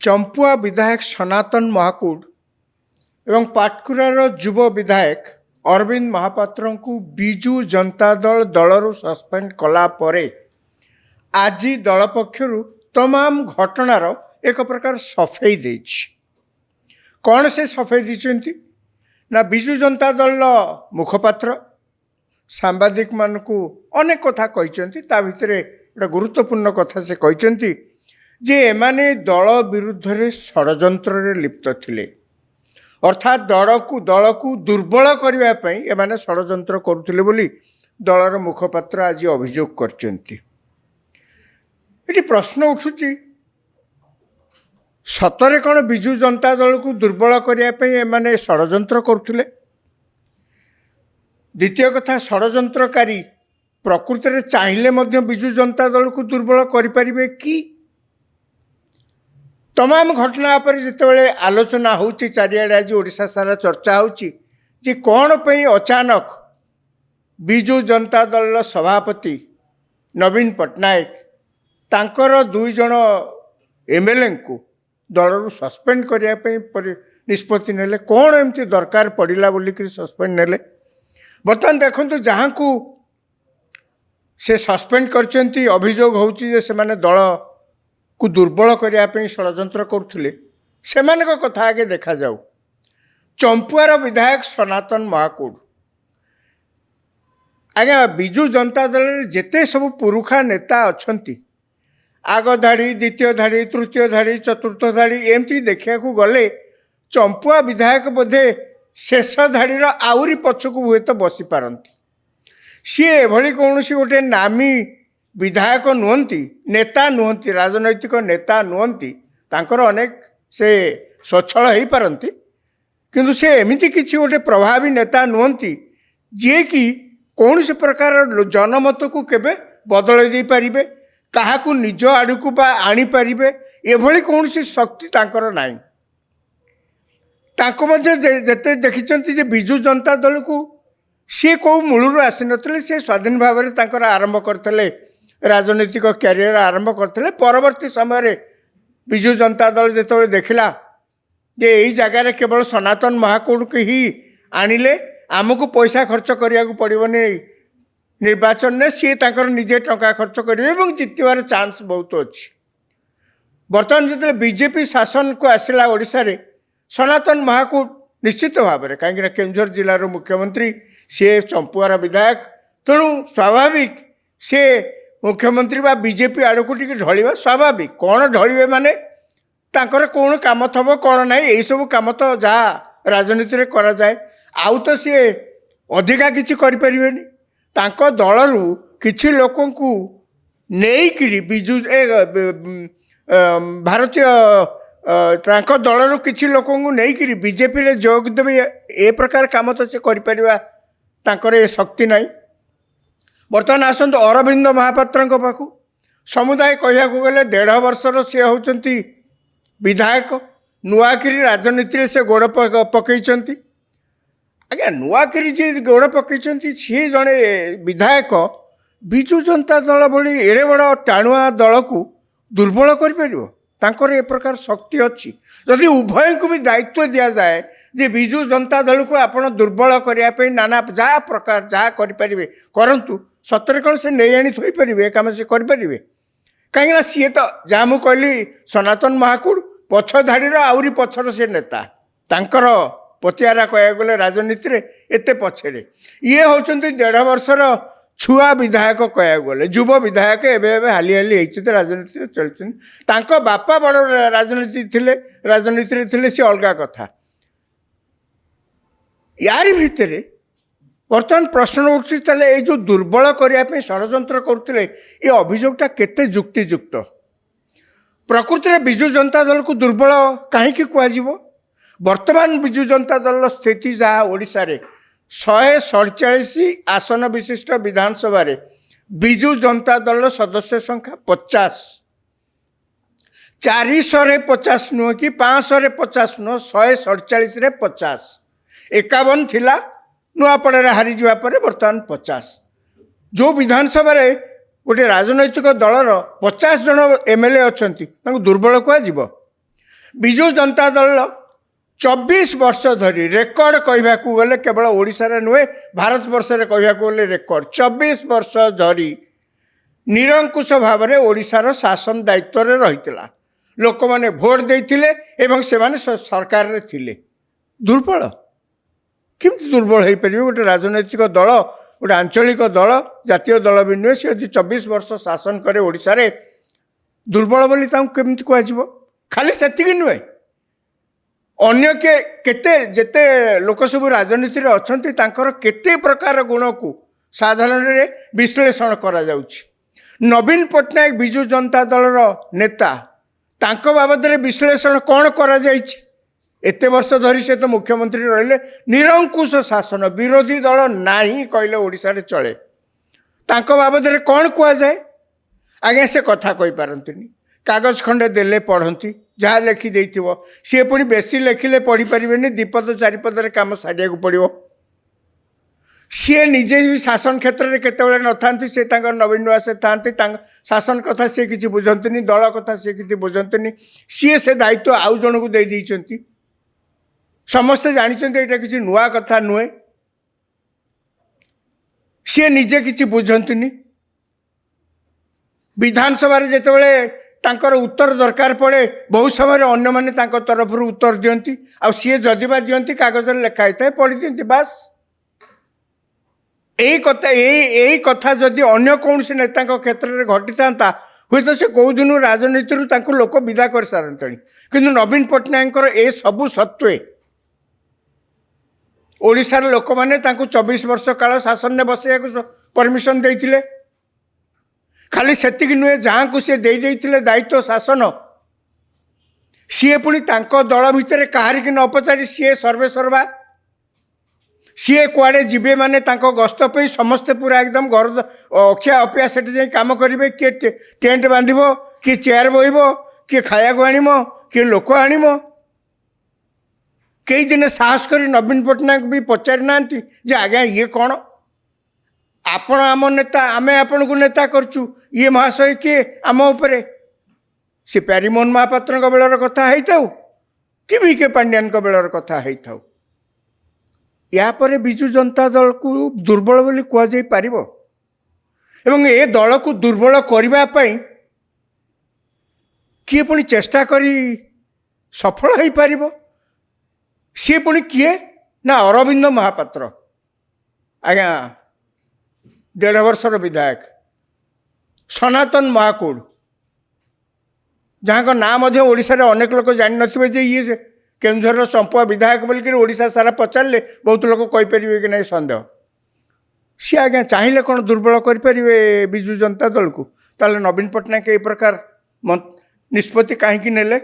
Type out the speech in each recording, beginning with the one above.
चंपुआ विधायक सनातन महाकूड एवं पाटकुरार युव विधायक अरविंद महापात्र को बिजु जनता दल दलरू सस्पेंड कला परे आज दल पक्षर तमाम घटनार एक प्रकार सफेई देछि। कौन से सफेई दी ना बिजु जनता दल मुखपात्र सांबादिक मान को अनेक कथा कहते ता भितर एक गुरुत्वपूर्ण कथा से कहते जे एमाने दल विरुद्ध रे षड्यंत्र रे लिप्त थिले, अर्थात दल को दुर्बल करने पाई एमाने षड्यंत्र करुथिले बोली दलर मुखपात्र आज अभियोग करचंती। एटी प्रश्न उठुची सतरे कौन बिजु जनता दल को दुर्बल करने पाई एमाने षड्यंत्र करुथिले? द्वितीय कथा, षड्यंत्रकारी प्रकृति में चाहिए मध्य बिजु जनता दल को दुर्बल करें कि? तमाम घटना पर जितेबाला आलोचना होची चारिआडे आज ओडिशा सारा चर्चा होची जे कौन पे अचानक बिजु जनता दल सभापति नवीन पट्टनायक तांकर 2 जन एमएलए को दलरू सस्पेंड करने निष्पत्ति नेले। कौन एमती दरकार पड़ा बोलिक सस्पेंड नेले? बर्तमान देखो जहाँ को से सस्पेंड करचंती अभियोग होची जे सेमाने दल को दुर्बल करने षड्यंत्र करुले से कथा आगे देखा जाऊ। चंपुआर विधायक सनातन महाकूड आज्ञा बिजु जनता दल जेते सब पुरुखा नेता अच्छंती आग धाड़ी द्वितीय धाड़ी तृतीय धाड़ी चतुर्थ धाड़ी एमती देखा गले चंपुआ विधायक बोधे शेष धाड़ीर आउरी पछकू हुए तो बसी पारती। सी एभली कौन गोटे नामी विधायक नुहंती, नेता नुहंती, राजनैतिक नेता नुहंती, तांकर अनेक से स्वच्छल हो पारती किंतु से एमिति किसी गोटे प्रभावी नेता नुहंती जे कि कौन से प्रकार जनमत को केबे बदल दे पारिबे, काहाकू निज आड़कू बा आनी पारिबे, एभली कौन सी शक्ति तांकर नाही। तांको मध्य जेते देखिचंती जे बिजु जनता दल को सी कौ मूलरू आसी नथिले, से स्वाधीन भाव में तांकर आरंभ करथिले, राजनीतिक क्यारियर आरंभ करथिले। परवर्ती समय बिजु जनता दल जेतेबेले देखिला जे एई जगार केवल सनातन महाकूड को ही आनिले, आमको पैसा खर्च करिया को पड़िबनी निर्वाचन में, सी तांकर निजे टंका खर्च करिवे एवं जितबार चांस बहुत अच्छी। बर्तमान जो बीजेपी शासन को आसला ओडिशा रे सनातन महाकूड निश्चित भाव में कहीं केन्दुझर जिलार मुख्यमंत्री सी चंपुआर विधायक, तेणु स्वाभाविक सी मुख्यमंत्री बा बीजेपी आड़क टी ढलिबा स्वाभाविक। कौन ढलिबे माने तांकर कौन काम थब कौन ना यही सब काम तो जहाँ राजनीति में करा जाए, आउ तो सी अधिका किसी करें तांको दलरू किछि लोकों को नेइकिरी बिजु भारतीय तांको दलरू किछि लोकों को नेइकिरी बीजेपी रे जोग देबे ए प्रकार काम तो से करि परिबा तांकर ए शक्ति नाही। बर्तमान आसंतु अरविंद महापात्र पाखु समुदाय कहया को गले 1.5 वर्षर से होचंती विधायक, नुआकिरी राजनीति से गोड़ पकईचंती। आज्ञा नुआकिरी जी गोड़ पकईचंती सी जड़े विधायक बिजु जनता दल भली एड़े बड़ टाणुआ दल को दुर्बल कर तांकर ए प्रकार शक्ति अच्छी। जदि उभय को भी दायित्व दि जाए जे बिजु जनता दल को आपण दुर्बल करने नाना जहाँ प्रकार जहाँ करें करंतु, सतरे कौन से नहीं आनी थोई पारे काम से करें कहीं सी तो जहाँ मुझे कहली सनातन महाकूड पछ धाड़ी आउरी पछर से नेता तांकर पतियारा कह गले राजनीति रे एते पछरे ये होचंती 1.5 वर्षर छुआ विधायक कह गले युव विधायक एवं हाली हाली होती राजनीति चलते। तांको बापा बड़ राजनीति थे सी अलग कथा। यारी भितर बर्तमान प्रश्न उठुଛି ताले ये जो दुर्बल करने षड्यंत्र करते ये अभियोगटा केते युक्तियुक्त? प्रकृति में बिजु जनता दल को दुर्बल कहीं कह? वर्तमान बिजु जनता दल स्थिति जहाँ ओडिशा रे 147 आसन विशिष्ट विधानसभा रे बिजु जनता दल सदस्य संख्या 50, 450 नुह कि 550 नुह 147 रे 50, 51 थिला नुआपड़े हारी जावा पर बर्तमान 50। जो विधानसभा रे गोटे राजनैतिक दलर 50 जन एमएलए अच्छा दुर्बल कह? विजु जनता दल 24 वर्ष धरी रेकर्ड कहवाक गले केवल ओडिशा नुहे भारत वर्ष में कहवाक गले रेकर्ड 24 वर्ष धरी निरंकुश भाव में ओडिशार शासन दायित्व रही लोक मैंने भोट देते एवं से सरकार रे थिले दुर्बल केमती दुर्बल हो पारे गोटे राजनैतिक दल गोटे आंचलिक दल जातीय दल भी नुहे सी यदि 24 वर्ष शासन करे ओडिशा रे दुर्बल बोली केमती कह खाली से नुहे अन्य के केते जेते लोक सब राजनीति रे अछंती तांकर केते प्रकार गुण को साधारण रे विश्लेषण करा जाउछि। नवीन पट्टनायक विजु जनता दल नेता तांको बाबद रे विश्लेषण कौन करा जाइछि एते वर्ष धरी से तो मुख्यमंत्री रहिले निरंकुश शासन विरोधी दल नाही कहले ओडिशा रे चले तांको बाबद रे कौन कुआ जाए आगे से कथा कहि पारंतिनी कागज खंडे देले पढ़ती जहाँ लेखि देइथिबो सी पुणी बेसी लेखिले पढ़ी पारिबेनी दीपद चारिपद काम सारिया पड़ो सी निजे भी शासन क्षेत्र में केतबेले न थांती से नवीन निवास थांती शासन कथा सी किसी बुझंतनी दल कथा सी किसी बुझंतनी सी से दायित्व आउ जन को दे देइचंती समस्ते जानिचंती एटा किसी नुआ कथा नुहे सी निजे किसी बुझंतनी विधानसभा रे जेतेबेले तांकर उत्तर दरकार पड़े बहुत समय अन्य माने तांकर तरफ उत्तर दियंती आ सी जदिबा दियंती कागज लेखाई था पढ़ी दियंती बास यही कथा जदि अन्य कौन से नेता क्षेत्र में घटी था हुए तो से कौ दिन राजनीति लोक विदा कर सारते किंतु नवीन पट्टनायक ए सबू सत्वे ओडिशार लोक मैंने 24 वर्ष काल शासन में बसैया परमिशन देते खाली सेतिक नुहे जहाँ को सी दे दायित्व शासन सी पुणी दल भितर कहार की न पचारि सी सर्वे सर्वा सी कुआड़े जीवे माने गस्त पे समस्ते पूरा एकदम घर अखिया अपिया से जाए कम करेंगे किए टेंट बांध किए चेयर बोब किए खाया आनम किए लोक आनम कई दिन साहस कर नवीन पट्टनायक भी पचारि ना जे आज्ञा ये कौन आपण आम नेता आमे आपण को नेता करचु ये महाशय किए आम उपरे से प्यारीमोहन महापात्र बेलर कथा है कि VK पांड्यान बेलर कथा है या परे विजु जनता दल को दुर्बल बोली कह जाई पारिबो एवं ए दल को दुर्बल करबा पई किए पुणी चेष्टा करी सफल हो पारिबो सी पुणी किए ना अरविंद महापात्र आज्ञा 1.5 वर्षर विधायक सनातन महाकूड़ जहाँ का नाम ओडिशा रे अनेक लोक जान नथिबे जे ये केन्दुझर संपुआ विधायक बोलिक ओडिशा सारा पचारे बहुत लोग कहींपर कि नहीं सन्देह सी आज्ञा चाहिए कौन दुर्बल करें विजु जनता दल को ताले नवीन पट्टनायक ए प्रकार निष्पत्ति कहीं नेले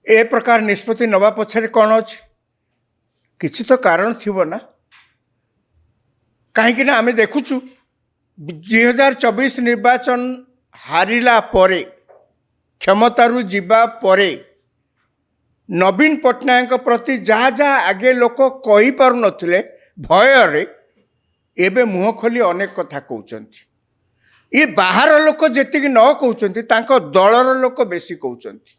ए प्रकार निष्पत्ति नवा पछरे कौन अच्छी किसी तो कारण थी ना कहीं ना आम देखुचु 2024 निर्वाचन हारिला परे क्षमतारू जीवा परे नवीन पट्टनायक प्रति जहाँ जहाँ आगे लोक कही पारु नथिले भय एबे मुह खोली अनेक कथा कहउचंती ये बाहर लोक जेतिक न कहउचंती तांको दलर लोक बेसी कहउचंती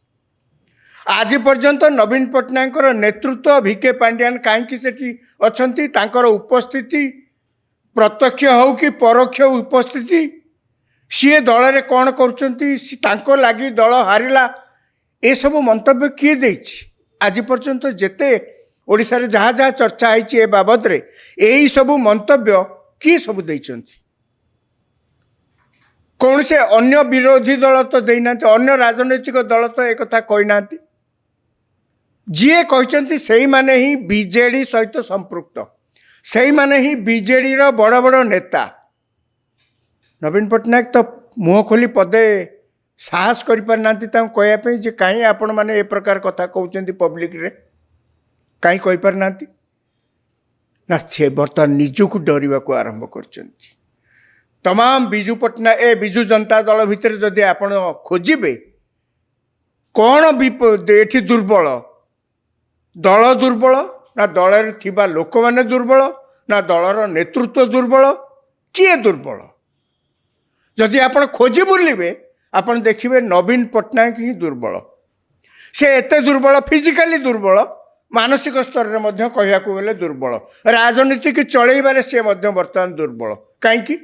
आज पर्यंत नवीन पट्टनायक नेतृत्व VK पांड्यान कहीं सेठी अछंती तांकर उपस्थिति प्रत्यक्ष हो कि परोक्ष उपस्थिति सी दल रे कौन कर लगी दल हारिला ए सब मंतव्य किए देछि आज पर्यंत जेते ओडिशा रे जहाँ जहाँ चर्चा है बाबद रे यही सब मंतव्य किए सब देइछंती कौन से अन्य विरोधी दल तो देना अन्य राजनैतिक दल तो एक कथा कहना जी कहते से माने ही बीजेडी सहित संपृक्त से माने ही बीजेडी रो बड़ बड़ नेता नवीन पट्टनायक तो मुह खोली पदे साहस कर कहवाई जे कहीं आपण मैंने ए प्रकार कथा कहते पब्लिक रे कहीं कहीपर ना सी बर्तमान निजक डरवा को आरंभ कर तमाम विजु पट्टनायक विजु जनता दल भितर जदि आपण खोजे कौन ये दुर्बल दल दुर्बल ना दल थिबा लोक माने दुर्बल ना दलर नेतृत्व दुर्बल किए दुर्बल जदि आपण खोजी बुलिबे आपण देखिबे नवीन पट्टनायक ही दुर्बल से एते दुर्बल, फिजिकाली दुर्बल, मानसिक स्तर में मध्य कहवाकू गले दुर्बल, राजनीति की चलैबारे से मध्य बर्तमान दुर्बल। कहीं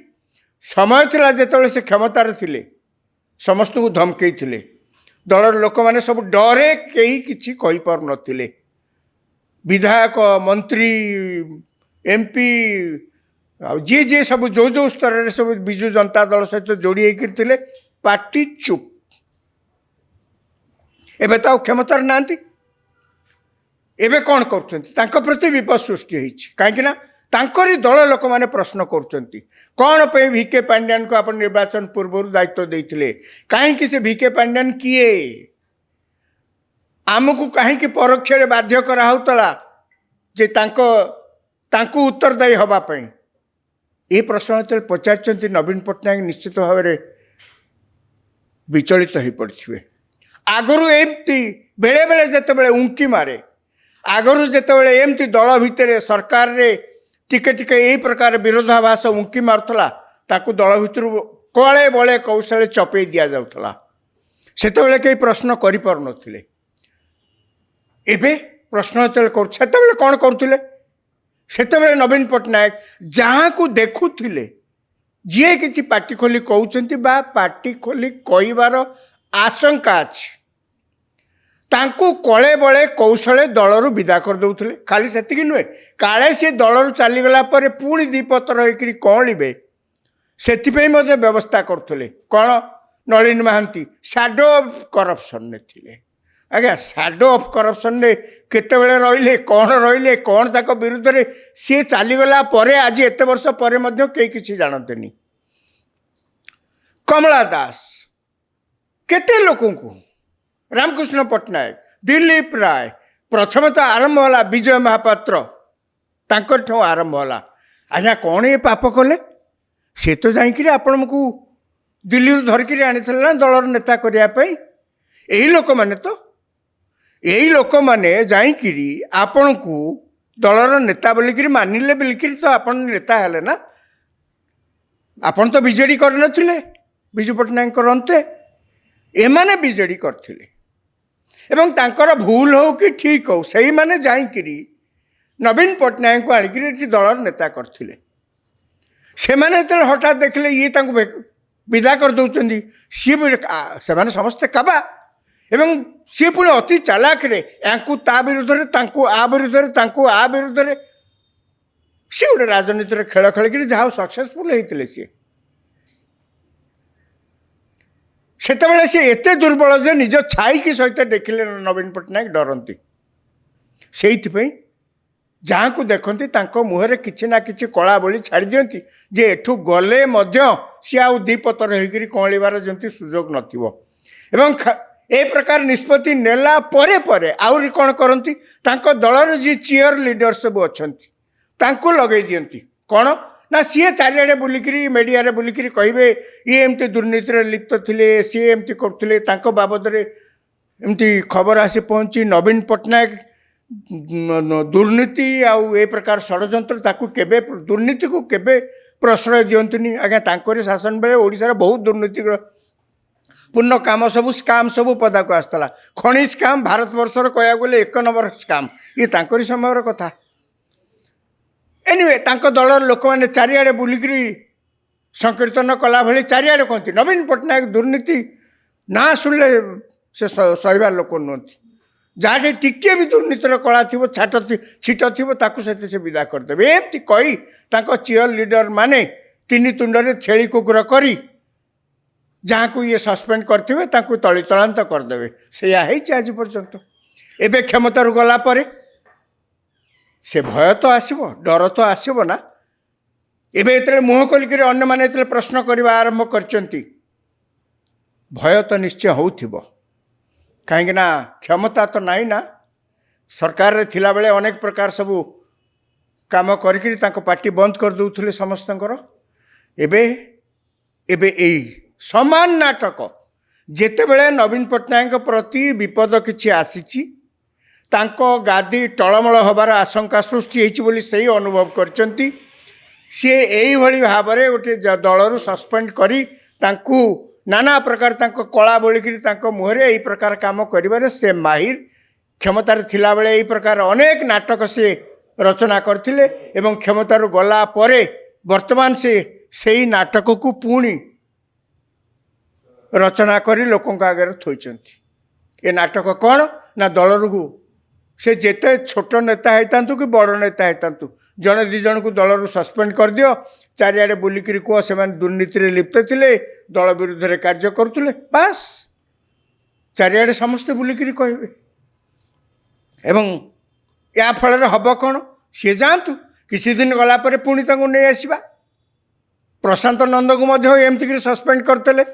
समय थिला जेतेबेले से क्षमतार थिले, समस्त को धमकई थिले, दलर लोक मैंने सब डरे कहीं किसी कही पार नथिले। विधायक, मंत्री, एमपी जी जी सब जो जो स्तर में सब विजु जनता दल सहित जोड़ी होते पार्टी चुप। एबे तो क्षमतार नांती, एबे कौन कर प्रति विपद सृष्टि होती कहीं तांकरी दल लोक मैंने प्रश्न कर कौन पे भिके पांड्यान को आप निर्वाचन पूर्व दायित्व देते कहीं से भिके पांड्यान किए आमको कहीं परोक्ष बाध्य कराला जे तांको उत्तरदायी हवापाई। ये प्रश्न जो पचार नवीन पट्टनायक निश्चित भाव में विचलित हो पड़े। आगु एमती बेले बेले जिते उंकी मारे, आगु जिते एमती दल भितर सरकार रे टिके टिके यही प्रकार विरोधाभास उंकी मारुला, ताकू दल भितर कले बले कौशल चपे दि जाऊला। सेतबेले कई प्रश्न करि पार नथिले। एबे प्रश्न सेतबेले कौन करुले? सेतबेले नवीन पट्टनायक जहाँ को देखुले जी किसी पार्टी खोली कहते बा पार्टी खोली कहबार आशंका अच्छी, तांको कले बले कौशले दलरू विदा कर दौले। खाली से नुहे, काले सी दलरू चलीगला पुणी दीपतर होकर कौलिबे से व्यवस्था करुले। कौन? Nalin Mahanty shadow of corruption ने थिले। आज्ञा शैडो ऑफ करप्शन ने केतेबेले रहिले, कौन रहिले, कौन ताको विरुद्ध रे सी चलीगला आज एत वर्ष पर कई किसी जानते। कमला दास केते लोकों को, रामकृष्ण पट्टनायक, दिलीप राय, प्रथम तो आरंभ होला विजय महापात्र, तांकर ठो आरंभ होला। आज्ञा कौन ये पाप कले? से तो जाइए आपण को दिल्ली धरिकी आनी ना दलर नेता करने। यही लोक मैंने तो यही लोक मैंने जाइकी आपण को दलर नेता बोलिकी मानिले बोलिकी तो आपण नेता हेले ना। आपण तो बीजेडी कर नथिले, विजु पट्टनायक अंते एमाने बीजेडी करथिले। एवं तांकर भूल हो कि ठीक हो सही माने जाइकी नवीन पट्टनायक को आनिकी दलर नेता करथिले। से माने हठात देखले ये विदा कर दौरान सी से समस्ते काबा एवं सी पुणी अति चालाक रे यांकु ता विरुद्ध रे तांकु आ विरुद्ध रे तांकु आ विरुद्ध रे सी गोटे राजनीति खेल खेलिक जहाँ सक्सेसफुल होते सी सेतबेले सी एते दुर्बल जे निज छाई की सहित देखिले नवीन पट्टनायक डरती। से जहाँ को देखती मुहर किसी ना कि कला बोली छाड़ी दिखती जे एठू गले सी आउ दीपतर होकर कौलिबार जमी सुजोग नथिबो। एवं ए प्रकार निष्पत्ति नेला परे परे आउरी कौन करती दलर जी चीयर लीडर सब अच्छा लगे दियंती। कौन ना सी चारिड़े बुलिकी मीडिया रे बुलिकी कहे ये एमती दुर्नीति लिप्त थे, सी एमती करते बाबद एमती खबर आसी पहुँची नवीन पट्टनायक दुर्नीति आउ ए प्रकार षड्यंत्र ताकू केबे दुर्नीति को केबे प्रश्रय दियंतुनी। आज्ञा तांकरी शासन बेले ओडिशा रे बहुत दुर्नीति पूर्ण काम सब स्काम सब पदा को आसला। खनि स्काम भारत वर्षर कहया गले 1 नंबर स्काम ये तांकरी समय कथा। एनिवे तांको दलर लोक मैंने चारिड़े बुलिकी संकीर्तन कला भली चारिड़े कहती नवीन पट्टनायक दुर्नीति ना शुणिले से सहबार लोक नुहति। जहाँ टिके भी दुर्नीतिर कला थी छाट छिट थी से विदा करदे। एमती कही चीयर लीडर माने 3 तुंडे छेली कुकुर करी जहाँ को ये सस्पेंड करते तली तलांत करदे। से आज पर्यंत एबे क्षमतार गला परे से भय तो आसब, डर तो आसब ना। एबे इतने मुह खोलिक अन्य माने प्रश्न करने आरंभ करचंती, भय तो निश्चय होउथिबो। कहीं ना क्षमता तो नहीं ना। सरकार रे थिला बेले अनेक प्रकार सबू काम करिकरी तांको पार्टी बंद कर दउथले समस्तंकर। एबे एबे एई समान नाटक जेतेबेले नवीन पट्टनायक प्रति विपद किछि आसीची तांको गादी टळमळ होबार आशंका सृष्टि होइछि बोली सही अनुभव करचंती। सी एई भली भाबरे गोटे दलरू सस्पेंड करी तांकू नाना प्रकार कला बोलिकी मुहरे यही प्रकार काम कर से माहिर क्षमतार थिला बेले यही प्रकार अनेक नाटक से रचना करथिले एवं क्षमतार गला परे वर्तमान से सही नाटक को पुणी रचना करी लोकों आगे थोइचंती। ए नाटक कौन ना दल से जेते छोट नेता होता कि बड़ नेता होता जड़े दी जन को दल सस्पेंड कर दियो चारिआडे बुलिक कह से दुर्नीति में लिप्त थे दल विरुद्ध में कार्य करुले बास चारिआडे समस्ते बुलिक कहे एवं या फल हम कौन सी जातु किसी दिन गलापर पुणी नहीं आसवा प्रशांत नंद को एमती सस्पेंड करते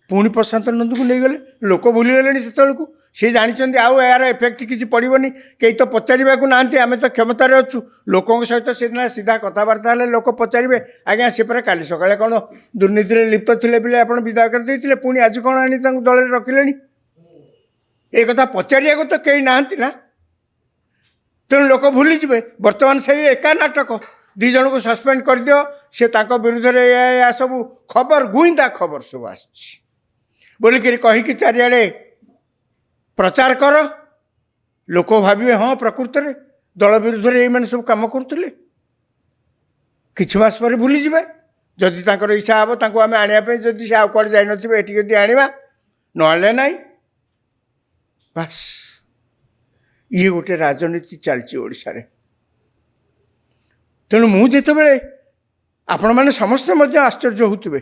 पुणी प्रशांत नंद को नहीं गले लोक भूलीगले से सी जानते आउ यार इफेक्ट किसी पड़ोनी कहीं तो पचार को ना आम तो क्षमतार अच्छु लोकों सहित सीधा सीधा कथबार्ता है लोक पचारे आज्ञा सी पर काली सकाଳେ कौन दुर्नीति में लिप्त थे बोले आप विदा करदे पुणी आज कौन आनी दल रखिले ये कथा पचारिया को तो कहीं ना तेणु लोक भूलीजे बर्तमान से एका नाटक दी जन को सस्पेंड कर दियो से विरुद्ध में सब खबर गुईंदा खबर सब आस बोलिक कहीकि चारिआडे प्रचार कर लोक भावे हाँ प्रकृत में दल विरुद्ध में ये सब कम करुले किछ मास पर भूलीजे जदि इच्छा हम आम आने जदि से आगे जाइए ये आने ना बस ये गोटे राजनीति चलती ओडिशा रे तेणु मुझे आपण मैंने समस्ते आश्चर्य होते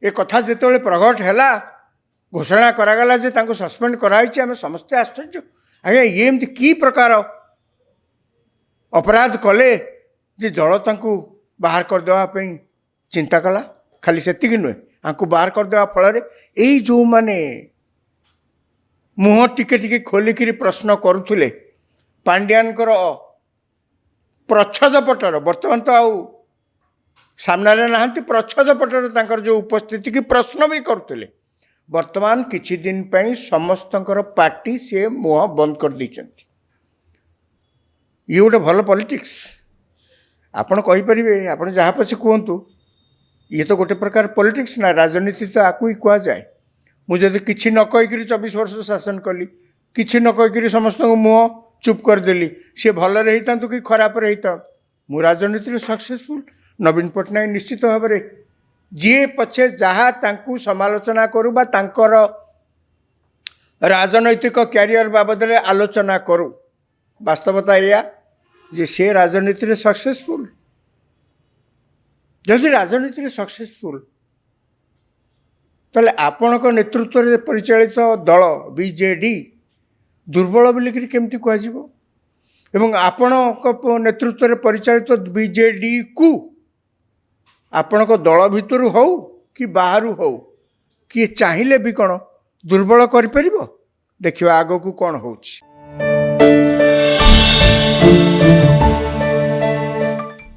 ये कथा जिते प्रगट है घोषणा करागला जे तांको सस्पेंड कराई आम समस्ते आश्चर्य आज्ञा ये एमती की प्रकार अपराध कले जे दल तांको बाहर करदेवाई चिंता कला खाली सेतिक नुहे आपको बाहर करदेवा फल यही जो माने मुह टिके टिके खोलिकी प्रश्न करुले पांड्यान प्रच्छद पटर बर्तमान तो आउ सामने ना प्रच्छद पटर तांकर जो उपस्थिति की प्रश्न भी करुले वर्तमान किछि दिन पई समस्तंकर पार्टी से मुह बंद कर दैछंती ये गोटे भल पॉलिटिक्स आपण कहि परिबे आपण जहाँ पछे कहतु ये तो गोटे प्रकार पॉलिटिक्स ना राजनीति तो आकु ही कह जाए मुझे किसी न कहीकि 24 वर्ष शासन कली किसी न कहीकि समस्त मुँह चुप करदेली सी भल होता कि खराब होता मु राजनीति सक्सेसफुल नवीन पट्टनायक निश्चित भाव में जी पछे जहाँ तांकु समालोचना करू बा तांकर राजनैतिक क्यारियर बाबद में आलोचना करू वास्तवता या जे से राजनीति सक्सेसफुल जदि राजनीति सक्सेसफुल ताले आपण नेतृत्व में परिचालित दल बीजेडी दुर्बल बोलिक केमती कह एवं आपण नेतृत्व में परिचालित बीजेडी को आपण दल भितर हो कि बाहर हो किए चाहिए भी कौन दुर्बल कर देखिए आग को कौन होची।